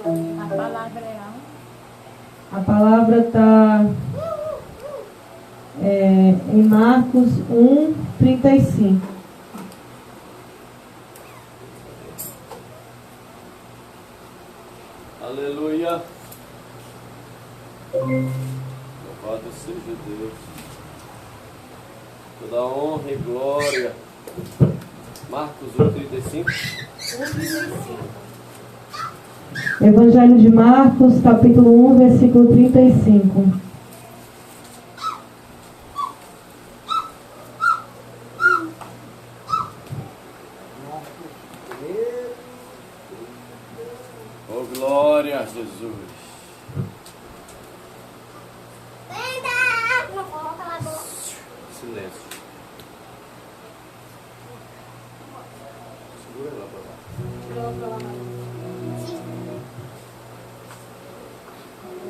A palavra é a palavra está em Marcos 1:35. Aleluia. Louvado seja Deus. Toda honra e glória. Marcos 1:35. Evangelho de Marcos, capítulo 1, versículo 35. Oh, glória a Jesus. Silêncio. Segura lá pra lá.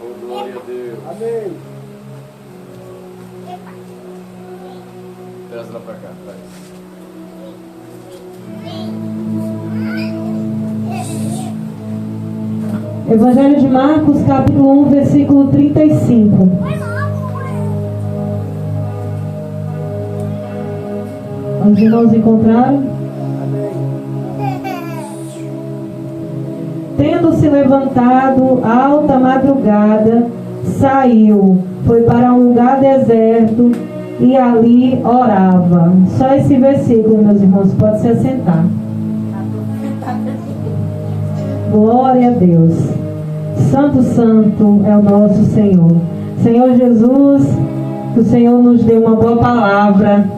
Oh, glória a Deus. Amém. Traz lá pra cá, traz. Evangelho de Marcos, capítulo 1, versículo 35. Os irmãos encontraram? Tendo-se levantado alta madrugada, saiu, foi para um lugar deserto e ali orava. Só esse versículo, meus irmãos, pode se assentar. Glória a Deus. Santo, santo é o nosso Senhor. Senhor Jesus, o Senhor nos deu uma boa palavra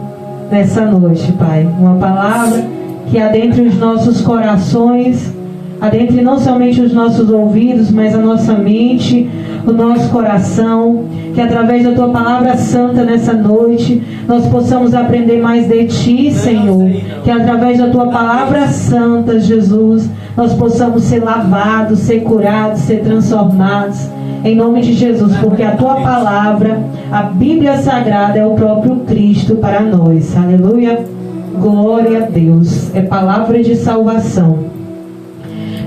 nessa noite, Pai. Uma palavra que adentre os nossos corações, adentre não somente os nossos ouvidos, mas a nossa mente, o nosso coração, que através da Tua palavra santa nessa noite, nós possamos aprender mais de Ti, Senhor. Que através da Tua palavra santa, Jesus, nós possamos ser lavados, ser curados, ser transformados, em nome de Jesus, porque a Tua palavra, a Bíblia Sagrada, é o próprio Cristo para nós. Aleluia. Glória a Deus. É palavra de salvação.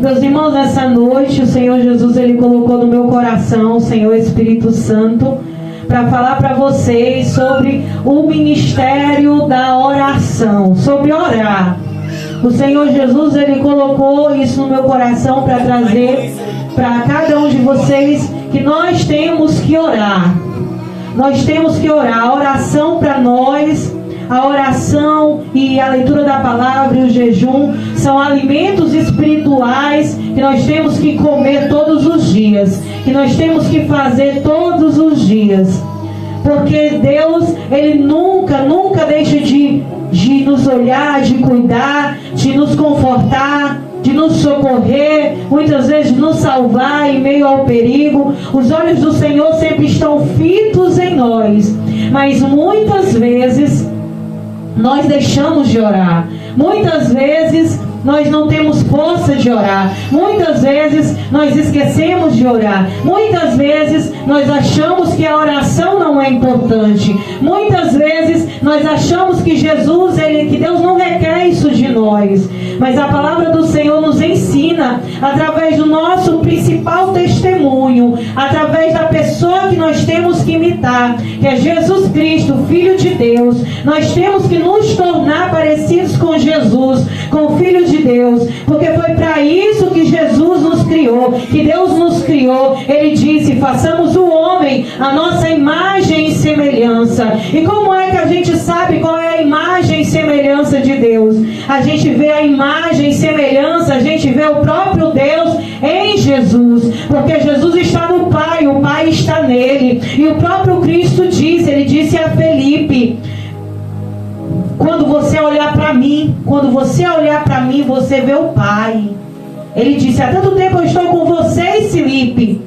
Meus irmãos, nessa noite o Senhor Jesus, Ele colocou no meu coração, o Senhor Espírito Santo, para falar para vocês sobre o ministério da oração, sobre orar. O Senhor Jesus, Ele colocou isso no meu coração para trazer para cada um de vocês que nós temos que orar. Nós temos que orar. A oração para nós, a oração e a leitura da palavra e o jejum são alimentos espirituais que nós temos que comer todos os dias, que nós temos que fazer todos os dias, porque Deus, Ele nunca deixa de nos olhar, de cuidar, de nos confortar, de nos socorrer, muitas vezes de nos salvar em meio ao perigo. Os olhos do Senhor sempre estão fitos em nós, mas muitas vezes nós deixamos de orar. Muitas vezes nós não temos força de orar. Muitas vezes nós esquecemos de orar. Muitas vezes nós achamos que a oração não é importante. Muitas vezes nós achamos que que Deus não requer isso de nós. Mas a palavra do Senhor nos ensina, através do nosso principal testemunho, através da pessoa que nós temos que imitar, que é Jesus Cristo, Filho de Deus. Nós temos que nos tornar parecidos com Jesus, com o Filho de Deus, porque foi para isso que Jesus nos criou, que Deus nos criou. Ele disse: façamos o homem a nossa imagem e semelhança. E como é que a gente sabe qual é a imagem e semelhança de Deus? A gente vê a imagem e semelhança, a gente vê o próprio Deus em Jesus, porque Jesus está no Pai, o Pai está nele. E o próprio Cristo disse, ele disse a Felipe: quando você olhar para mim, você vê o Pai. Ele disse: há tanto tempo eu estou com vocês, Felipe,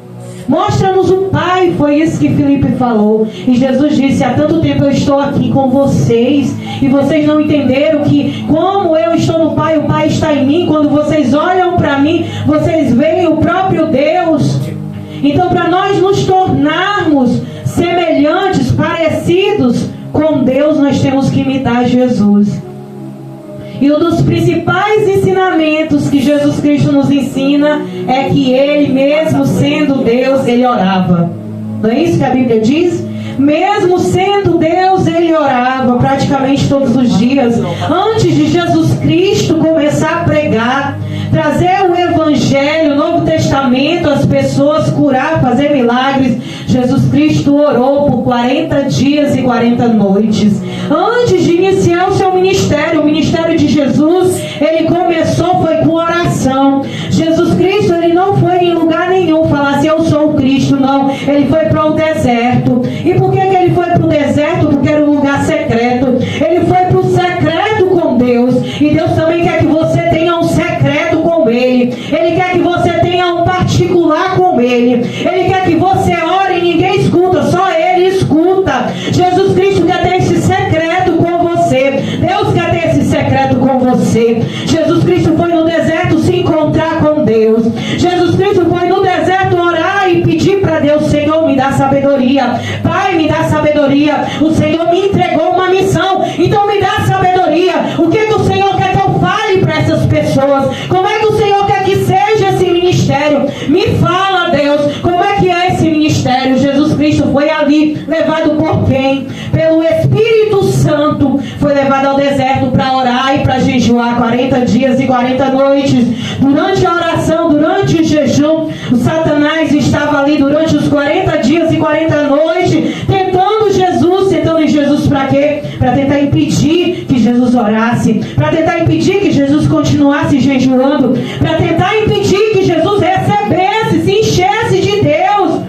mostra-nos o Pai. Foi isso que Felipe falou. E Jesus disse: há tanto tempo eu estou aqui com vocês, e vocês não entenderam que como eu estou no Pai, o Pai está em mim. Quando vocês olham para mim, vocês veem o próprio Deus. Então, para nós nos tornarmos semelhantes, parecidos com Deus, nós temos que imitar Jesus. E um dos principais ensinamentos que Jesus Cristo nos ensina é que Ele, mesmo sendo Deus, Ele orava. Não é isso que a Bíblia diz? Mesmo sendo Deus, Ele orava praticamente todos os dias. Antes de Jesus Cristo começar a pregar, trazer o Evangelho, o Novo Testamento, as pessoas, curar, fazer milagres, Jesus Cristo orou por 40 dias e 40 noites. Antes de iniciar o seu ministério, o ministério de Jesus, Ele começou, foi com oração. Jesus Cristo, Ele não foi em lugar nenhum falar assim, eu sou o Cristo, não. Ele foi para o deserto. E por que Ele foi para o deserto? Porque era um lugar secreto. Ele foi para o secreto com Deus. E Deus também quer que você tenha um secreto com Ele. Ele quer que você tenha um particular com Ele. Ele quer que você ore e ninguém escuta, só Ele escuta. Jesus Cristo quer ter esse secreto com você. Deus quer ter esse secreto com você. Jesus Cristo foi no deserto se encontrar com Deus. Jesus Cristo foi no deserto orar e pedir para Deus, Senhor, me dá sabedoria. Pai, me dá sabedoria. O Senhor me entregou uma missão, então me dá sabedoria. O que o Senhor quer que eu fale para essas pessoas? Como é que o Senhor quer que seja esse ministério? Me fala, Deus, como é que é esse ministério? Jesus Cristo foi ali, levado por quem? Pelo Espírito Santo, foi levado ao deserto para orar e para jejuar 40 dias e 40 noites. Durante a oração, durante o jejum, o Satanás estava ali durante os 40 dias e 40 noites, tentando Jesus para quê? Para tentar impedir que Jesus orasse, para tentar impedir que Jesus continuasse jejuando, para tentar impedir que Jesus recebesse, se enchesse de Deus.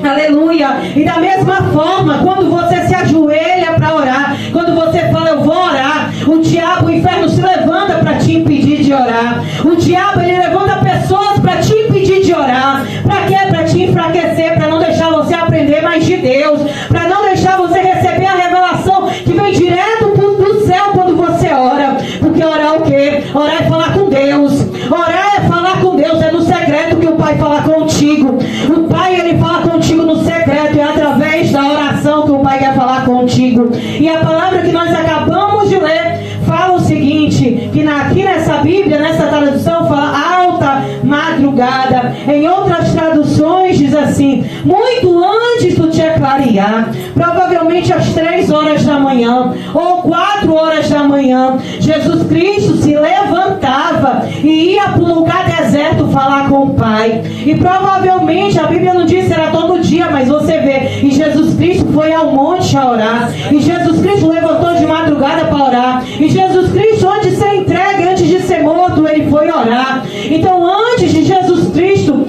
Aleluia. E da mesma forma, quando você se ajoelha para orar, quando você fala, eu vou orar, o diabo, o inferno se levanta para te impedir de orar. O diabo, ele levanta pessoas para te impedir de orar. Para quê? Para te enfraquecer, para não deixar você aprender mais de Deus, para não deixar você receber a revelação que vem direto do céu quando você ora. Porque orar é o quê? Orar é falar com Deus. Orar é falar com Deus, é no secreto que o Pai fala contigo. O Pai, ele fala contigo no secreto, é através da oração que o Pai quer falar contigo. E a palavra que nós acabamos de ler fala o seguinte, que aqui nessa Bíblia, nessa tradução, fala alta madrugada. Em outras traduções diz assim, muito antes do dia clarear, provavelmente às 3 horas da manhã ou 4 horas da manhã, Jesus Cristo se levantava e ia para um lugar deserto falar com o Pai. E provavelmente, a Bíblia não diz se era todo dia, mas você vê, e Jesus Cristo foi ao monte a orar, e Jesus Cristo levantou de madrugada para orar, e Jesus Cristo, antes de ser entregue, antes de ser morto, ele foi orar. Então, antes de Jesus Cristo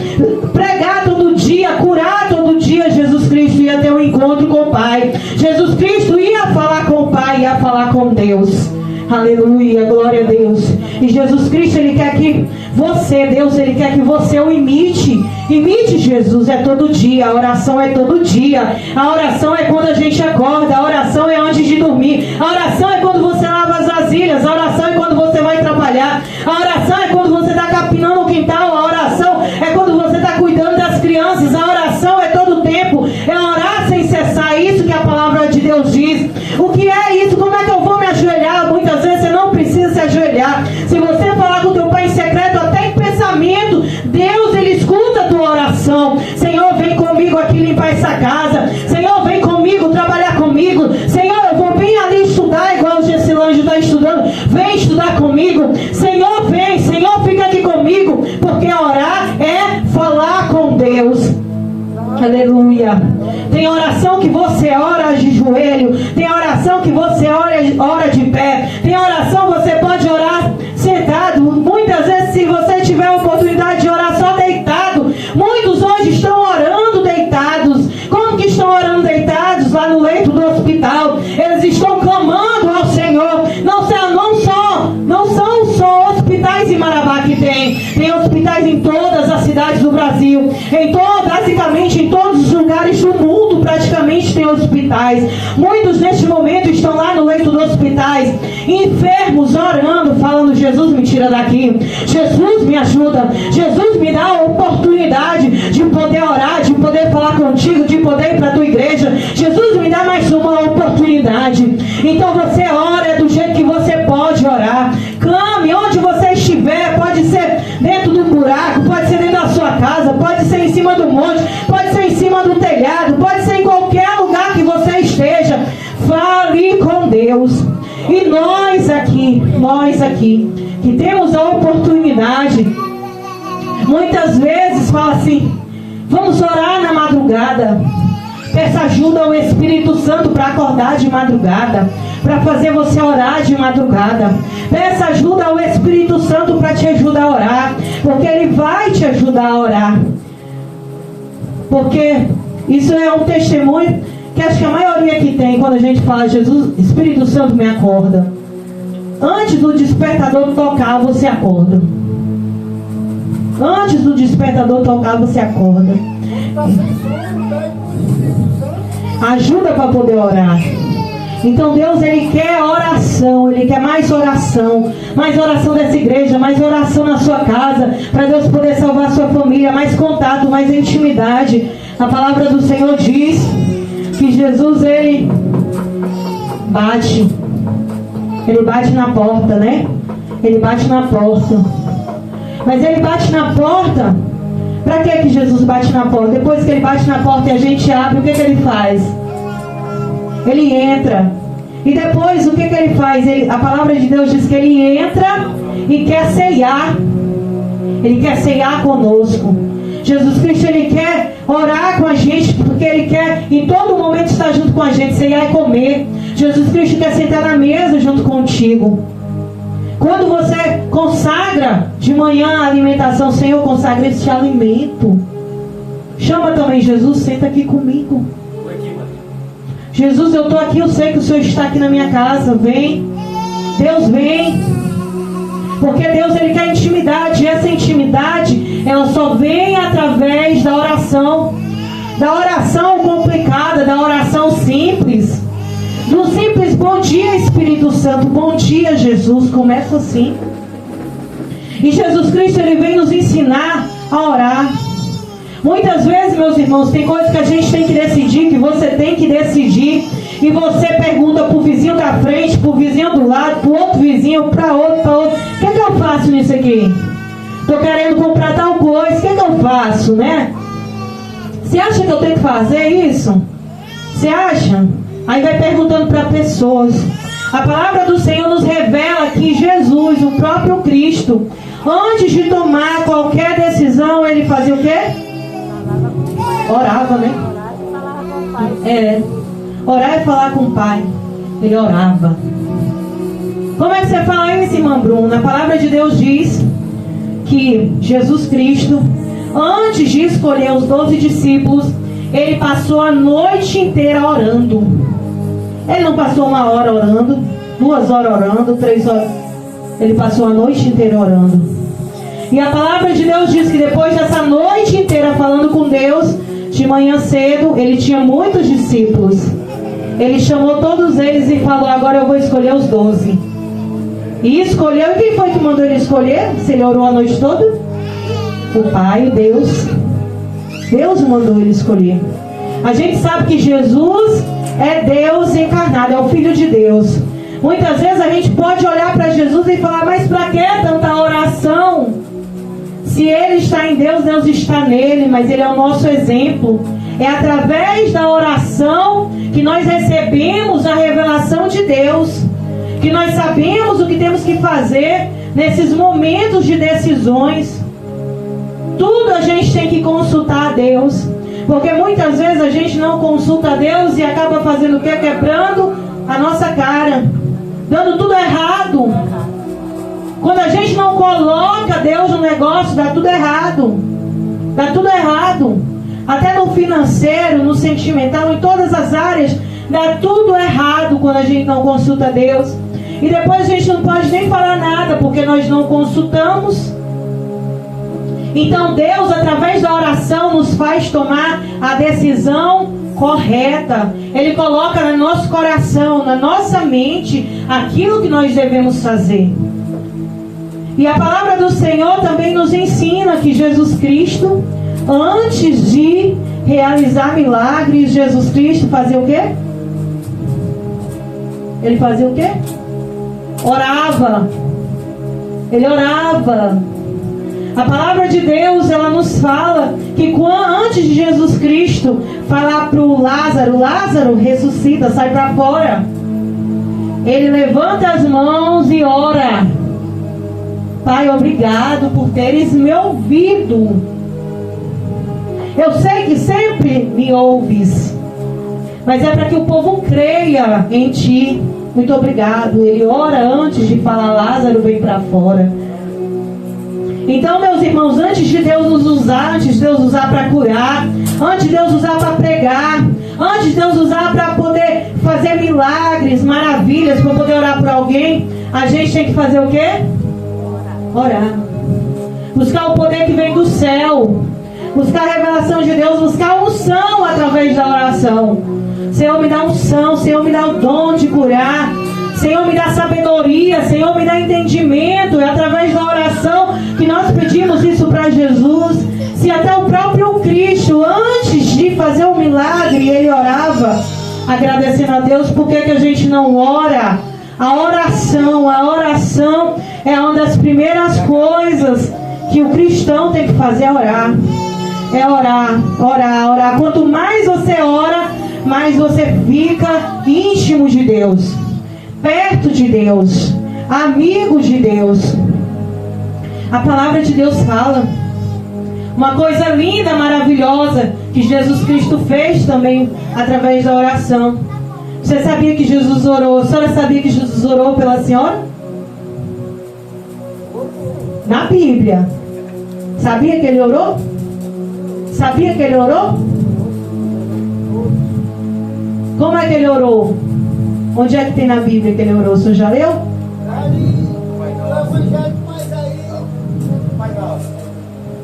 pregar todo dia, curar todo dia, Jesus Cristo ia ter um encontro com o Pai. Jesus Cristo ia falar com o Pai, ia falar com Deus. Aleluia, glória a Deus. E Jesus Cristo, ele quer que você, Deus, ele quer que você o imite. Imite Jesus, é todo dia. A oração é todo dia. A oração é quando a gente acorda. A oração é antes de dormir. A oração é quando você lava as vasilhas. A oração é quando você vai trabalhar. A oração é quando você está capinando o quintal. A oração é quando você está cuidando das crianças. A oração é todo o tempo. É orar sem cessar. Isso que a palavra de Deus diz. O que é isso? Como é que eu vou me ajoelhar? Muitas vezes você não precisa se ajoelhar. Se você falar com o teu Pai em secreto, até em pensamento, Deus, ele escuta a tua oração. Senhor, vem comigo aqui limpar essa casa. Senhor, vem comigo trabalhar comigo. Senhor, eu vou bem ali estudar, igual o Gessilândio está estudando. Vem estudar comigo. Senhor, vem. Senhor, fica aqui comigo. Porque orar é falar com Deus. Aleluia. Tem oração que você ora de joelho. Tem oração que você ora de pé. Tem oração que você pode orar sentado. Muitas vezes, se você tiver a oportunidade de orar só deitado, muitos hoje estão orando deitados. Como que estão orando deitados? Lá no leito do hospital. Eles estão clamando ao Senhor. Não são só hospitais em Marabá que tem hospitais em todas as cidades do Brasil. Basicamente em todos os lugares do mundo praticamente tem hospitais. Muitos neste momento estão lá no leito dos hospitais, enfermos, orando, falando, Jesus, me tira daqui. Jesus, me ajuda. Jesus, me dá a oportunidade de poder orar, de poder falar contigo, de poder ir para a tua igreja. Jesus, me dá mais uma oportunidade. Então você ora do jeito que você pode orar. cima do monte, pode ser em cima do telhado, pode ser em qualquer lugar que você esteja. Fale com Deus. E nós aqui, que temos a oportunidade, muitas vezes fala assim: vamos orar na madrugada. Peça ajuda ao Espírito Santo para acordar de madrugada, para fazer você orar de madrugada. Peça ajuda ao Espírito Santo para te ajudar a orar, porque Ele vai te ajudar a orar. Porque isso é um testemunho que acho que a maioria que tem quando a gente fala: Jesus, Espírito Santo me acorda. Antes do despertador tocar, você acorda. Antes do despertador tocar, você acorda. Ajuda para poder orar. Então Deus, Ele quer oração, Ele quer mais oração dessa igreja, mais oração na sua casa, para Deus poder salvar a sua família, mais contato, mais intimidade. A palavra do Senhor diz que Jesus, Ele bate na porta, né? Ele bate na porta. Mas Ele bate na porta. Para que Jesus bate na porta? Depois que Ele bate na porta e a gente abre, o que Ele faz? Ele entra. E depois, o que Ele faz? A palavra de Deus diz que Ele entra e quer ceiar. Ele quer ceiar conosco. Jesus Cristo, Ele quer orar com a gente, porque Ele quer em todo momento estar junto com a gente, ceiar e comer. Jesus Cristo quer sentar na mesa junto contigo. Quando você consagra de manhã a alimentação, Senhor, consagra este alimento. Chama também Jesus, senta aqui comigo. Jesus, eu estou aqui, eu sei que o Senhor está aqui na minha casa. Vem, Deus vem. Porque Deus, Ele quer intimidade. E essa intimidade, ela só vem através da oração. Da oração complicada, da oração simples. Do simples bom dia, Espírito Santo. Bom dia, Jesus. Começa assim. E Jesus Cristo, Ele vem nos ensinar a orar. Muitas vezes, meus irmãos, tem coisas que a gente tem que decidir, que você tem que decidir. E você pergunta para o vizinho da frente, para o vizinho do lado, para o outro vizinho, para outro, para outro. O que é que eu faço nisso aqui? Estou querendo comprar tal coisa, o que é que eu faço, né? Você acha que eu tenho que fazer isso? Você acha? Aí vai perguntando para pessoas. A palavra do Senhor nos revela que Jesus, o próprio Cristo, antes de tomar qualquer decisão, Ele fazia o quê? Orava, né? Orar e falar com o Pai. Ele orava. Como é que você fala isso, irmã Bruna? A palavra de Deus diz que Jesus Cristo, antes de escolher os 12 discípulos, Ele passou a noite inteira orando. Ele não passou 1 hora orando, 2 horas orando, 3 horas. Ele passou a noite inteira orando. E a palavra de Deus diz que depois dessa noite inteira falando com Deus, de manhã cedo, Ele tinha muitos discípulos. Ele chamou todos eles e falou: agora eu vou escolher os 12. E escolheu. E quem foi que mandou ele escolher? Se ele orou a noite toda? O Pai, Deus. Deus mandou ele escolher. A gente sabe que Jesus é Deus encarnado, é o Filho de Deus. Muitas vezes a gente pode olhar para Jesus e falar: mas para que tanta oração? Se Ele está em Deus, Deus está nele. Mas Ele é o nosso exemplo. É através da oração que nós recebemos a revelação de Deus, que nós sabemos o que temos que fazer nesses momentos de decisões. Tudo a gente tem que consultar a Deus, porque muitas vezes a gente não consulta a Deus e acaba fazendo o quê? Quebrando a nossa cara, dando tudo errado. Quando a gente não coloca Deus no negócio, dá tudo errado. Dá tudo errado. Até no financeiro, no sentimental, em todas as áreas, dá tudo errado quando a gente não consulta Deus. E depois a gente não pode nem falar nada, porque nós não consultamos. Então Deus, através da oração, nos faz tomar a decisão correta. Ele coloca no nosso coração, na nossa mente, aquilo que nós devemos fazer. E a palavra do Senhor também nos ensina que Jesus Cristo, antes de realizar milagres, Jesus Cristo fazia o quê? Ele fazia o quê? Orava. Ele orava. A palavra de Deus, ela nos fala que antes de Jesus Cristo falar para o Lázaro, Lázaro ressuscita, sai para fora. Ele levanta as mãos e ora. Pai, obrigado por teres me ouvido. Eu sei que sempre me ouves, mas é para que o povo creia em ti. Muito obrigado. Ele ora antes de falar, Lázaro, vem para fora. Então, meus irmãos, antes de Deus nos usar, antes de Deus usar para curar, antes de Deus usar para pregar, antes de Deus usar para poder fazer milagres, maravilhas, para poder orar por alguém, a gente tem que fazer o quê? Orar. Buscar o poder que vem do céu. Buscar a revelação de Deus, buscar a unção através da oração. Senhor, me dá unção, Senhor, me dá o dom de curar. Senhor, me dá sabedoria, Senhor, me dá entendimento. É através da oração que nós pedimos isso para Jesus. Se até o próprio Cristo, antes de fazer o milagre, ele orava, agradecendo a Deus, por que a gente não ora? A oração é uma das primeiras coisas que o cristão tem que fazer, é orar. É orar, orar, orar. Quanto mais você ora, mais você fica íntimo de Deus, perto de Deus, amigo de Deus. A palavra de Deus fala uma coisa linda, maravilhosa, que Jesus Cristo fez também através da oração. Você sabia que Jesus orou? A senhora sabia que Jesus orou pela senhora? Na Bíblia. Sabia que ele orou? Sabia que ele orou? Como é que ele orou? Onde é que tem na Bíblia que ele orou? O senhor já leu?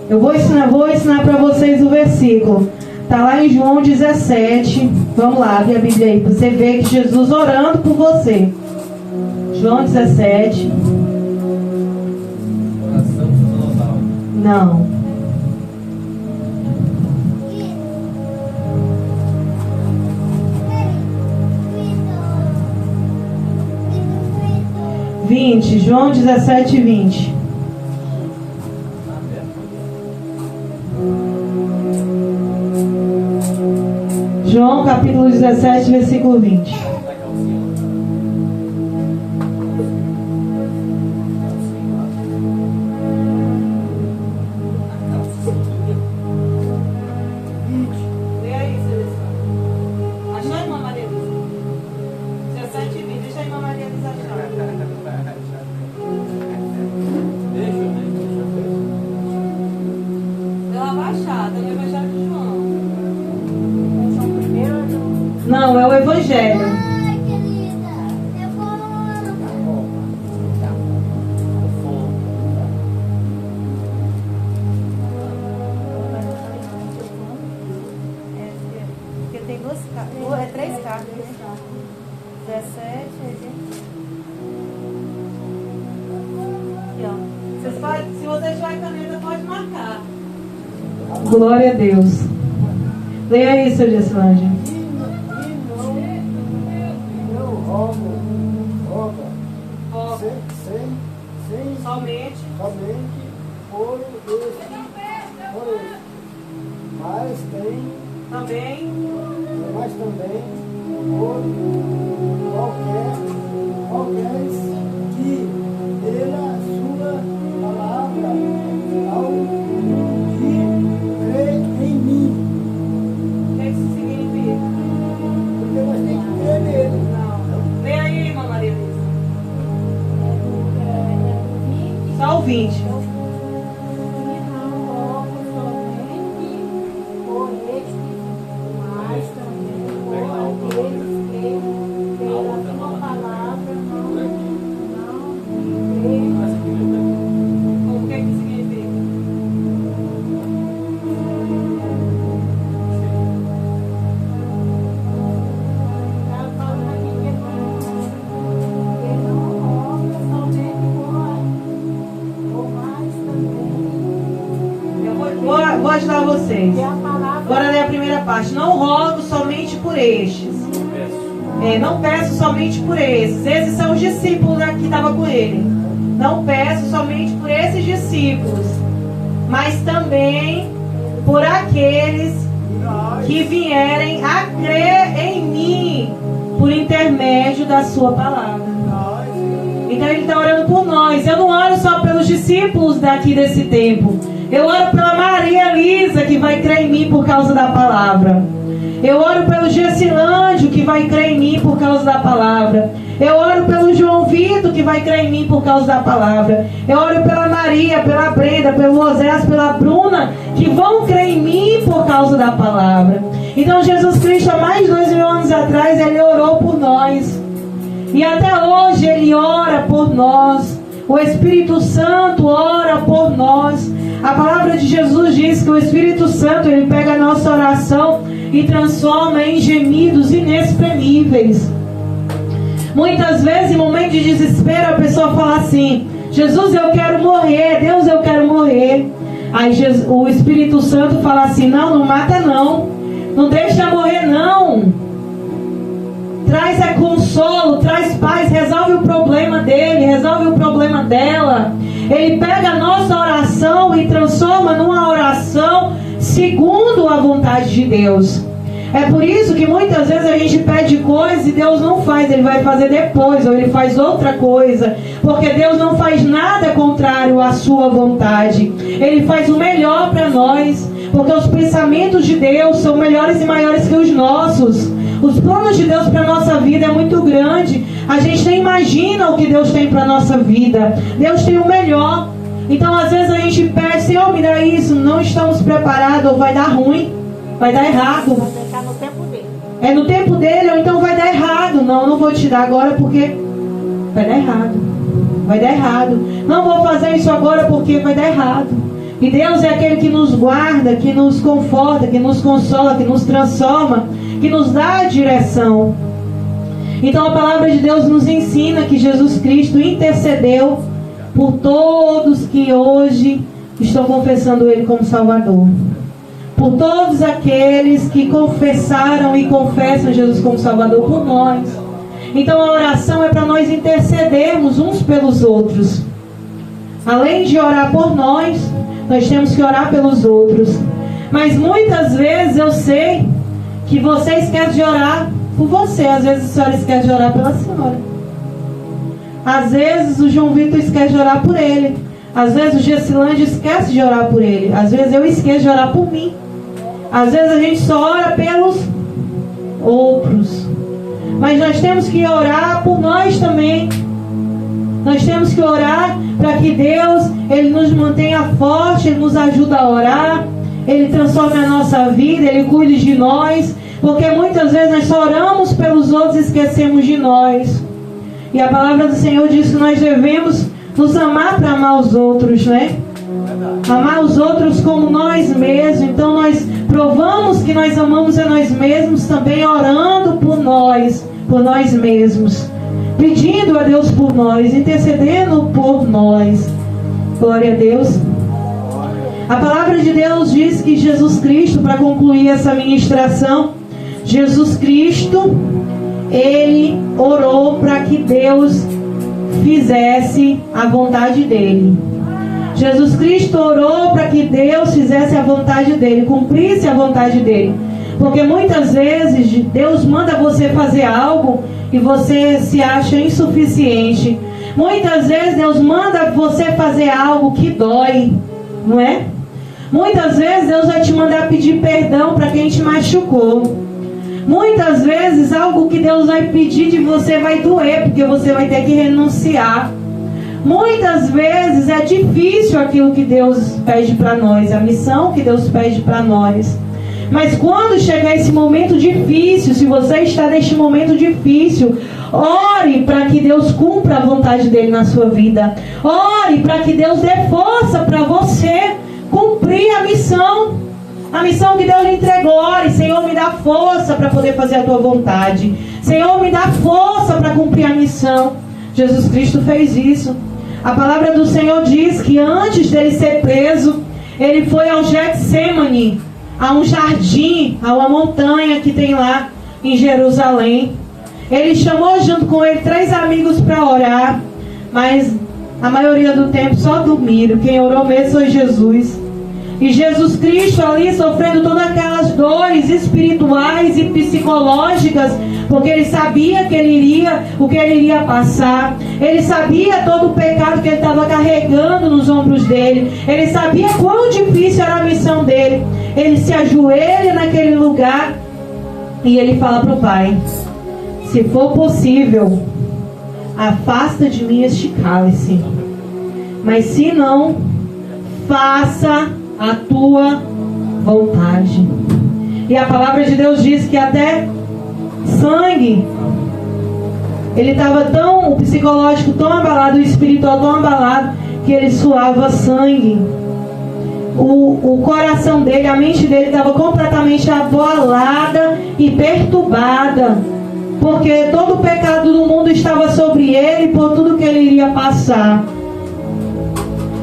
Eu vou ensinar para vocês o versículo. Está lá em João 17. Vamos lá, abre a Bíblia aí, para você ver que Jesus orando por você. João 17. Não. João 17, 20. João capítulo 17, versículo 20. Lê aí, Celestino. Achou, irmã Maria Elisa? 17 e 20. Deixa a irmã Maria Elisa achar. Ela vai achar, tem o Evangelho de João. Não, é o Evangelho. Ai, querida, eu vou. Porque tem três cartas, né? 17, Aqui, ó. Se você tiver caneta, pode marcar. Glória a Deus. Leia aí, seu Gessilândia. Somente por este, mas também por qualquer que pela sua palavra ao que crê em mim. O que isso significa? Porque nós temos que crer nele. Não. Leia aí, irmã Maria Elisa. Só o 20. O que isso significa? Vou ajudar vocês. Agora lê a primeira parte. Não rogo somente por estes. Não peço somente por esses. Esses são os discípulos que estavam com ele. Não peço somente por esses discípulos. mas também por aqueles que vierem a crer em mim por intermédio da sua palavra. Então ele está orando por nós. Eu não oro só pelos discípulos daqui desse tempo. Eu oro pela Maria Elisa, que vai crer em mim por causa da palavra. Eu oro pelo Gessilândio, que vai crer em mim por causa da palavra. Eu oro pelo João Vitor, que vai crer em mim por causa da palavra. Eu oro pela Maria, pela Brenda, pelo Osés, pela Bruna, que vão crer em mim por causa da palavra. Então Jesus Cristo, há mais de 2000 anos atrás, Ele orou por nós. E até hoje Ele ora por nós. O Espírito Santo ora por nós. A palavra de Jesus diz que o Espírito Santo, Ele pega a nossa oração e transforma em gemidos inexprimíveis. Muitas vezes, em momento de desespero, a pessoa fala assim: Jesus, eu quero morrer. Deus, eu quero morrer. Aí o Espírito Santo fala assim: não, não mata não. Não deixa morrer não. Traz consolo, traz paz, resolve o problema dele, resolve o problema dela. Ele pega a nossa oração e transforma numa oração segundo a vontade de Deus. É por isso que muitas vezes a gente pede coisas e Deus não faz, Ele vai fazer depois, ou Ele faz outra coisa, porque Deus não faz nada contrário à sua vontade. Ele faz o melhor para nós, porque os pensamentos de Deus são melhores e maiores que os nossos. Os planos de Deus para a nossa vida é muito grande. A gente nem imagina o que Deus tem para a nossa vida. Deus tem o melhor. Então às vezes a gente pede: Senhor, me dá isso. Não estamos preparados, ou vai dar ruim, vai dar errado. Vai deixar no tempo dele. É no tempo dele, ou então vai dar errado. Não, não vou te dar agora porque vai dar errado. Vai dar errado. Não vou fazer isso agora porque vai dar errado. E Deus é aquele que nos guarda, que nos conforta, que nos consola, que nos transforma, que nos dá a direção. Então a palavra de Deus nos ensina que Jesus Cristo intercedeu por todos que hoje estão confessando Ele como Salvador. Por todos aqueles que confessaram e confessam Jesus como Salvador, por nós. Então a oração é para nós intercedermos uns pelos outros. Além de orar por nós temos que orar pelos outros. Mas muitas vezes eu sei que você esquece de orar por você. Às vezes a senhora esquece de orar pela senhora. Às vezes o João Vitor esquece de orar por ele. Às vezes o Gessilândio esquece de orar por ele. Às vezes eu esqueço de orar por mim. Às vezes a gente só ora pelos outros. Mas nós temos que orar por nós também. Nós temos que orar para que Deus, Ele nos mantenha forte, Ele nos ajuda a orar, Ele transforme a nossa vida, Ele cuide de nós, porque muitas vezes nós só oramos pelos outros e esquecemos de nós. E a palavra do Senhor diz que nós devemos nos amar para amar os outros, né? Amar os outros como nós mesmos. Então nós provamos que nós amamos a nós mesmos também orando por nós mesmos. Pedindo a Deus por nós, intercedendo por nós. Glória a Deus. A palavra de Deus diz que Jesus Cristo, para concluir essa ministração, Jesus Cristo, Ele orou para que Deus fizesse a vontade dEle. Jesus Cristo orou para que Deus fizesse a vontade dEle, cumprisse a vontade dEle. Porque muitas vezes Deus manda você fazer algo e você se acha insuficiente. Muitas vezes Deus manda você fazer algo que dói, não é? Muitas vezes Deus vai te mandar pedir perdão para quem te machucou. Muitas vezes algo que Deus vai pedir de você vai doer, porque você vai ter que renunciar. Muitas vezes é difícil aquilo que Deus pede para nós, a missão que Deus pede para nós. Mas quando chegar esse momento difícil, se você está neste momento difícil, ore para que Deus cumpra a vontade dEle na sua vida. Ore para que Deus dê força para você cumprir a missão que Deus lhe entregou. Ore: Senhor, me dá força para poder fazer a tua vontade. Senhor, me dá força para cumprir a missão. Jesus Cristo fez isso. A palavra do Senhor diz que antes dele ser preso, ele foi ao Getsemane, a um jardim, a uma montanha que tem lá em Jerusalém. Ele chamou junto com ele 3 amigos para orar, mas a maioria do tempo só dormiram. Quem orou mesmo foi Jesus. E Jesus Cristo ali sofrendo todas aquelas dores espirituais e psicológicas, porque ele sabia o que ele iria passar. Ele sabia todo o pecado que ele estava carregando nos ombros dele. Ele sabia quão difícil era a missão dele. Ele se ajoelha naquele lugar e ele fala para o Pai: se for possível, afasta de mim este cálice, mas se não, faça a tua vontade. E a palavra de Deus diz que até sangue, ele estava o psicológico tão abalado, o espiritual tão abalado, que ele suava sangue. O coração dele, a mente dele estava completamente abalada e perturbada, porque todo o pecado do mundo estava sobre ele por tudo que ele iria passar.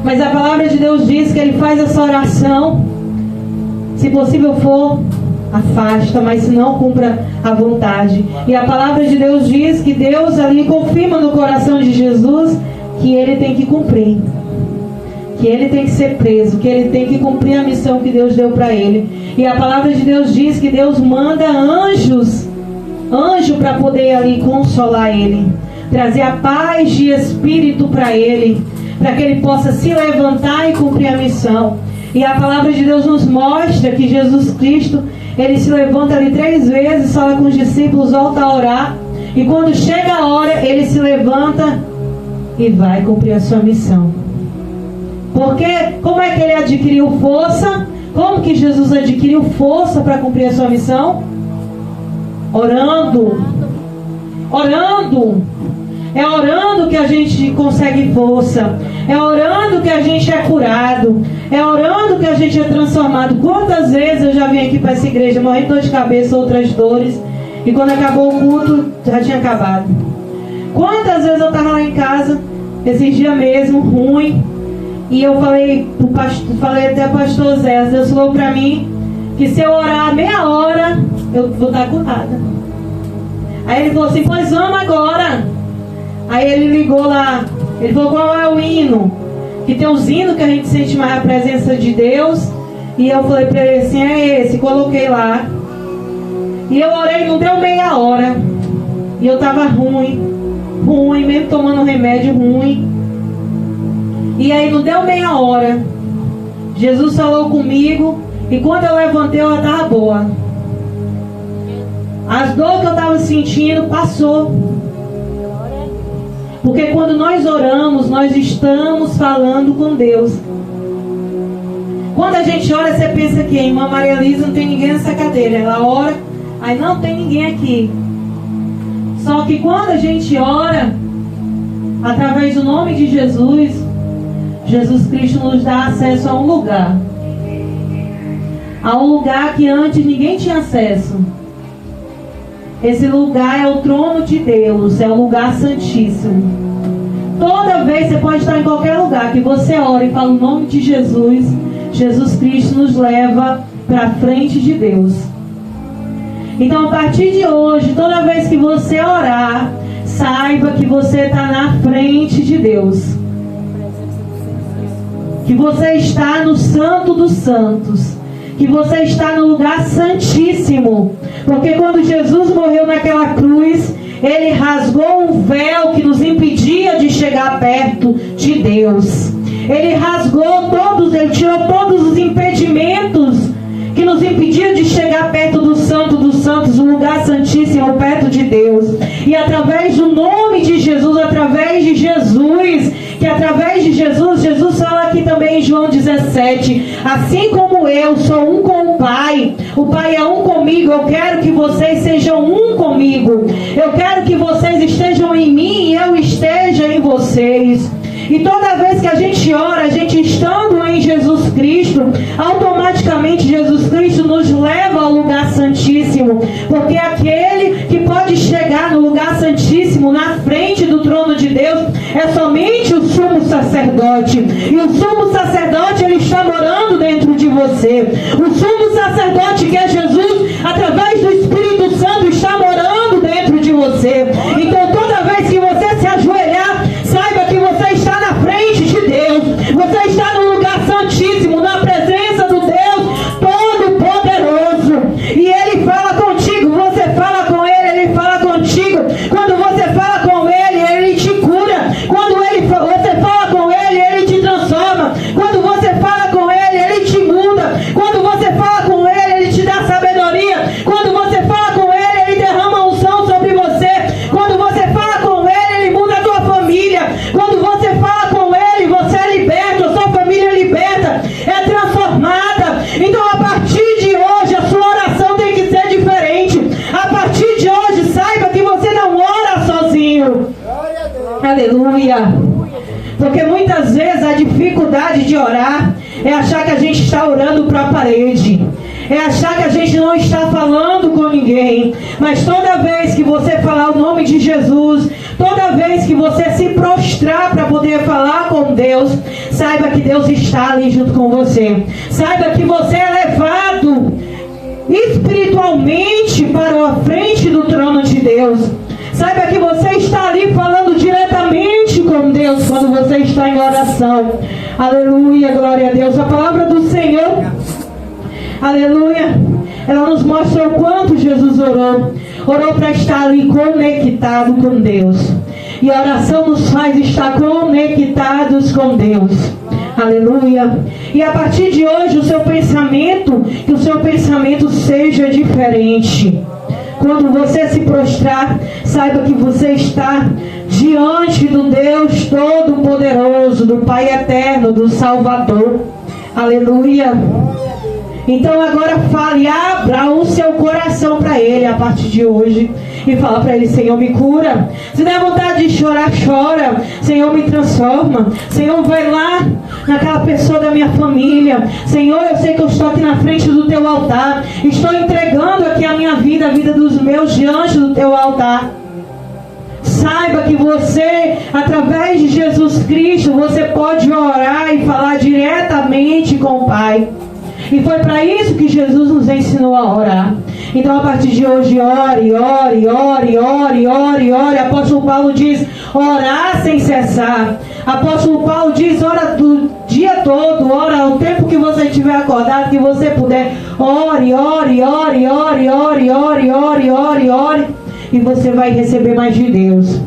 Mas a palavra de Deus diz que ele faz essa oração: se possível for, afasta, mas se não, cumpra a vontade. E a palavra de Deus diz que Deus ali confirma no coração de Jesus que ele tem que cumprir, que ele tem que ser preso, que ele tem que cumprir a missão que Deus deu para ele. E a palavra de Deus diz que Deus manda anjo para poder ali consolar ele, trazer a paz de espírito para ele, para que ele possa se levantar e cumprir a missão. E a palavra de Deus nos mostra que Jesus Cristo, ele se levanta ali 3 vezes, fala com os discípulos, volta a orar, e quando chega a hora, ele se levanta e vai cumprir a sua missão. Porque como é que ele adquiriu força? Como que Jesus adquiriu força para cumprir a sua missão? Orando. É orando que a gente consegue força. É orando que a gente é curado. É orando que a gente é transformado. Quantas vezes eu já vim aqui para essa igreja morrendo de dor de cabeça, outras dores, e quando acabou o culto já tinha acabado. Quantas vezes eu estava lá em casa, esses dias mesmo, ruim, e eu falei até o pastor Zé, Deus falou para mim que se eu orar meia hora, eu vou estar curada. Aí ele falou assim: pois vamos agora. Aí ele ligou lá, ele falou: qual é o hino? Que tem os hinos que a gente sente mais a presença de Deus. E eu falei para ele assim: é esse. Coloquei lá. E eu orei, não deu meia hora. E eu tava ruim, mesmo tomando remédio ruim. E aí não deu meia hora, Jesus falou comigo, e quando eu levantei, ela estava boa. As dores que eu estava sentindo passou. Porque quando nós oramos, nós estamos falando com Deus. Quando a gente ora, você pensa que a irmã Maria Elisa não tem ninguém nessa cadeira. Ela ora, aí não tem ninguém aqui. Só que quando a gente ora, através do nome de Jesus, Jesus Cristo nos dá acesso a um lugar. A um lugar que antes ninguém tinha acesso. Esse lugar é o trono de Deus, é o lugar santíssimo. Toda vez, você pode estar em qualquer lugar que você ora e fala o nome de Jesus, Jesus Cristo nos leva para a frente de Deus. Então, a partir de hoje, toda vez que você orar, saiba que você está na frente de Deus. Que você está no Santo dos Santos. Que você está no lugar santíssimo. Porque quando Jesus morreu naquela cruz, ele rasgou um véu que nos impedia de chegar perto de Deus. Ele rasgou todos, ele tirou todos os impedimentos que nos impediam de chegar perto do Santo dos Santos, o lugar santíssimo, perto de Deus. E através do nome de Jesus, através de Jesus, que através de Jesus, Jesus fala aqui também em João 17, assim como eu sou um com o Pai é um comigo, eu quero que vocês sejam um comigo. Eu quero que vocês estejam em mim e eu esteja em vocês. E toda vez que a gente ora, a gente estando em Jesus Cristo, automaticamente Jesus Cristo nos leva ao lugar santíssimo. Porque aquele que pode chegar no lugar santíssimo, na frente do trono de Deus, é somente o sumo sacerdote. E o sumo sacerdote, ele está morando dentro de você. O sumo sacerdote, que é Jesus, através do Espírito Santo, está morando dentro de você. Então toda vez que você se ajoelhar, saiba que você está na frente de Deus. Você está no lugar santíssimo, na presença do Porque muitas vezes a dificuldade de orar é achar que a gente está orando para a parede. É achar que a gente não está falando com ninguém. Mas toda vez que você falar o nome de Jesus, toda vez que você se prostrar para poder falar com Deus, saiba que Deus está ali junto com você. Saiba que você é levado espiritualmente para a frente do trono de Deus. Saiba que você está ali falando diretamente com Deus quando você está em oração. Aleluia, glória a Deus. A palavra do Senhor, aleluia, ela nos mostra o quanto Jesus orou. Orou para estar ali conectado com Deus. E a oração nos faz estar conectados com Deus. Aleluia. E a partir de hoje o seu pensamento, que o seu pensamento seja diferente. Quando você se prostrar, saiba que você está diante do Deus Todo-Poderoso, do Pai Eterno, do Salvador. Aleluia. Então agora fale, abra o seu coração para Ele a partir de hoje. E fala para Ele: Senhor, me cura. Se der vontade de chorar, chora. Senhor, me transforma. Senhor, vai lá naquela pessoa da minha família. Senhor, eu sei que eu estou aqui na frente do Teu altar. Estou entregando aqui a minha vida, a vida dos meus diante do Teu altar. Saiba que você, através de Jesus Cristo, você pode orar e falar diretamente com o Pai. E foi para isso que Jesus nos ensinou a orar. Então a partir de hoje, ore, ore, ore, ore, ore, ore. Apóstolo Paulo diz, orar sem cessar. Apóstolo Paulo diz, ora do dia todo, ora o tempo que você estiver acordado, que você puder. Ore, ore, ore, ore, ore, ore, ore, ore, ore. E você vai receber mais de Deus.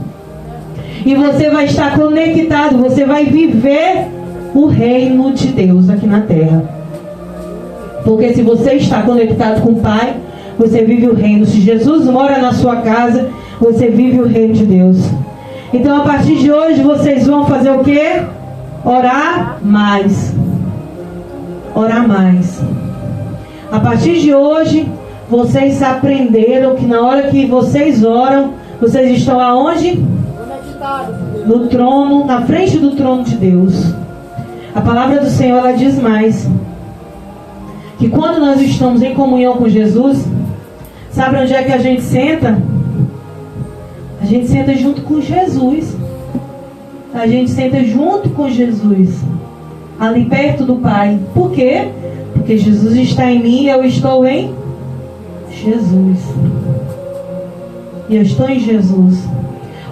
E você vai estar conectado, você vai viver o reino de Deus aqui na terra. Porque se você está conectado com o Pai, você vive o reino. Se Jesus mora na sua casa, você vive o reino de Deus. Então a partir de hoje vocês vão fazer o quê? Orar mais. Orar mais. A partir de hoje, vocês aprenderam que na hora que vocês oram, vocês estão aonde? No trono, na frente do trono de Deus. A palavra do Senhor, ela diz mais. Que quando nós estamos em comunhão com Jesus, sabe onde é que a gente senta? A gente senta junto com Jesus. A gente senta junto com Jesus, ali perto do Pai. Por quê? Porque Jesus está em mim e eu estou em Jesus. E eu estou em Jesus.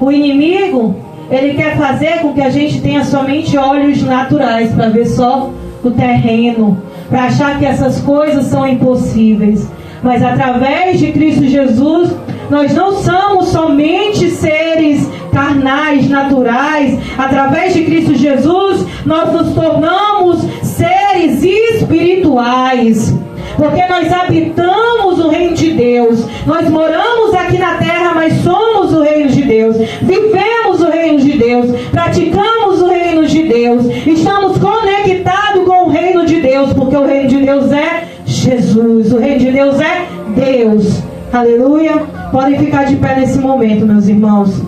O inimigo, ele quer fazer com que a gente tenha somente olhos naturais, para ver só o terreno, para achar que essas coisas são impossíveis. Mas através de Cristo Jesus, nós não somos somente seres carnais, naturais. Através de Cristo Jesus, nós nos tornamos seres espirituais. Porque nós habitamos o reino de Deus. Nós moramos aqui na terra, mas somos o reino de Deus. Vivemos o reino de Deus. Praticamos o reino de Deus. Estamos conectados com o reino de Deus. Porque o reino de Deus é Jesus. O reino de Deus é Deus. Aleluia. Podem ficar de pé nesse momento, meus irmãos.